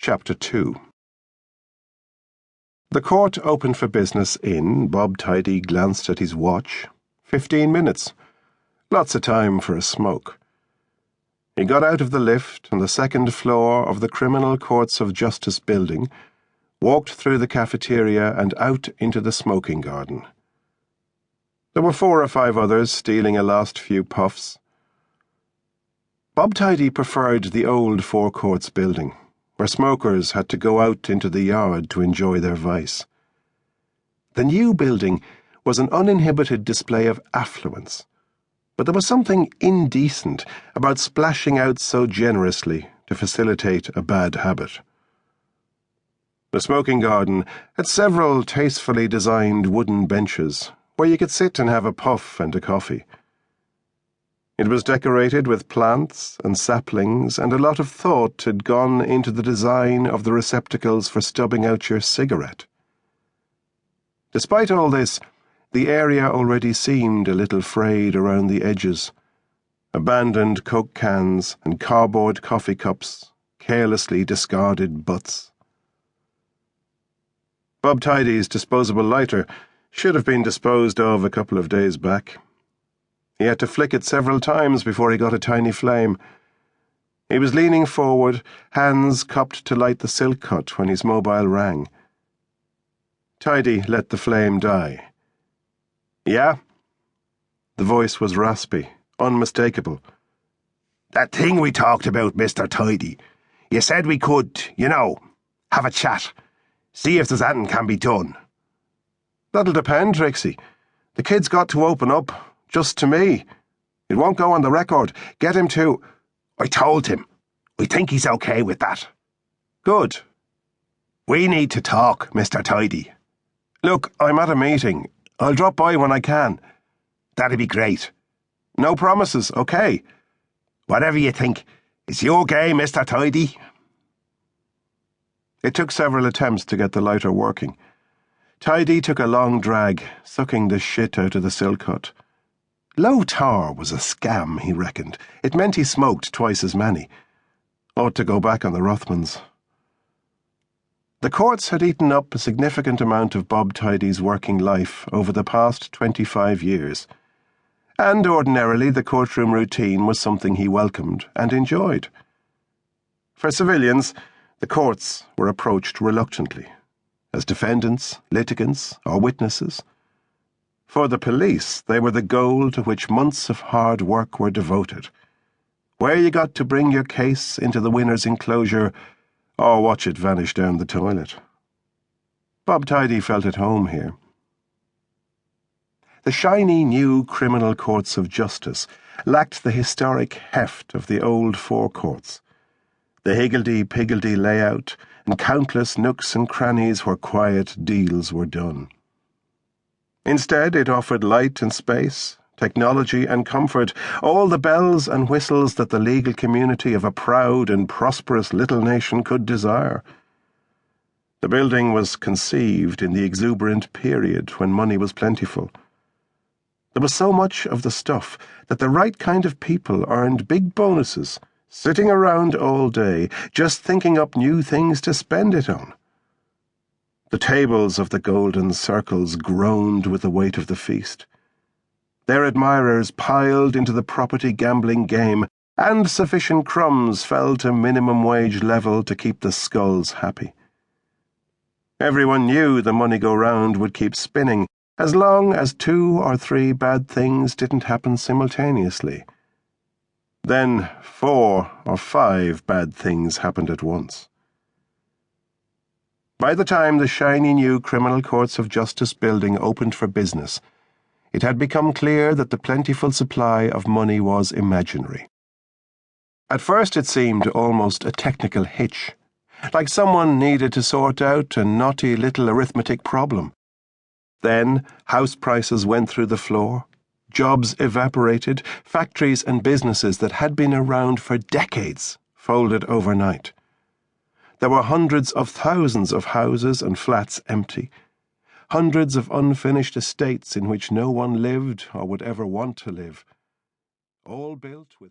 Chapter 2. The court opened for business in. Bob Tidey glanced at his watch. 15 minutes. Lots of time for a smoke. He got out of the lift on the second floor of the Criminal Courts of Justice building, walked through the cafeteria and out into the smoking garden. There were 4 or 5 others stealing a last few puffs. Bob Tidey preferred the old Four Courts building, where smokers had to go out into the yard to enjoy their vice. The new building was an uninhibited display of affluence, but there was something indecent about splashing out so generously to facilitate a bad habit. The smoking garden had several tastefully designed wooden benches where you could sit and have a puff and a coffee. It was decorated with plants and saplings, and a lot of thought had gone into the design of the receptacles for stubbing out your cigarette. Despite all this, the area already seemed a little frayed around the edges. Abandoned Coke cans and cardboard coffee cups, carelessly discarded butts. Bob Tidey's disposable lighter should have been disposed of a couple of days back. He had to flick it several times before he got a tiny flame. He was leaning forward, hands cupped to light the silk cut when his mobile rang. Tidey let the flame die. "Yeah?" The voice was raspy, unmistakable. "That thing we talked about, Mr. Tidey. You said we could, have a chat. See if there's anything can be done." "That'll depend, Trixie. The kid's got to open up. Just to me. It won't go on the record. Get him to—" "I told him. I think he's okay with that." "Good. We need to talk, Mr. Tidey." "Look, I'm at a meeting. I'll drop by when I can." "That'd be great." "No promises, okay?" "Whatever you think. It's your game, Mr. Tidey." It took several attempts to get the lighter working. Tidey took a long drag, sucking the shit out of the silk cut. Low tar was a scam, he reckoned. It meant he smoked twice as many. Ought to go back on the Rothmans. The courts had eaten up a significant amount of Bob Tidey's working life over the past 25 years, and ordinarily the courtroom routine was something he welcomed and enjoyed. For civilians, the courts were approached reluctantly, as defendants, litigants, or witnesses. For the police, they were the goal to which months of hard work were devoted, where you got to bring your case into the winner's enclosure or watch it vanish down the toilet. Bob Tidey felt at home here. The shiny new Criminal Courts of Justice lacked the historic heft of the old Four Courts, the higgledy-piggledy layout, and countless nooks and crannies where quiet deals were done. Instead, it offered light and space, technology and comfort, all the bells and whistles that the legal community of a proud and prosperous little nation could desire. The building was conceived in the exuberant period when money was plentiful. There was so much of the stuff that the right kind of people earned big bonuses, sitting around all day, just thinking up new things to spend it on. The tables of the golden circles groaned with the weight of the feast. Their admirers piled into the property gambling game, and sufficient crumbs fell to minimum wage level to keep the skulls happy. Everyone knew the money-go-round would keep spinning, as long as 2 or 3 bad things didn't happen simultaneously. Then 4 or 5 bad things happened at once. By the time the shiny new Criminal Courts of Justice building opened for business, it had become clear that the plentiful supply of money was imaginary. At first it seemed almost a technical hitch, like someone needed to sort out a knotty little arithmetic problem. Then house prices went through the floor, jobs evaporated, factories and businesses that had been around for decades folded overnight. There were hundreds of thousands of houses and flats empty, hundreds of unfinished estates in which no one lived or would ever want to live, all built with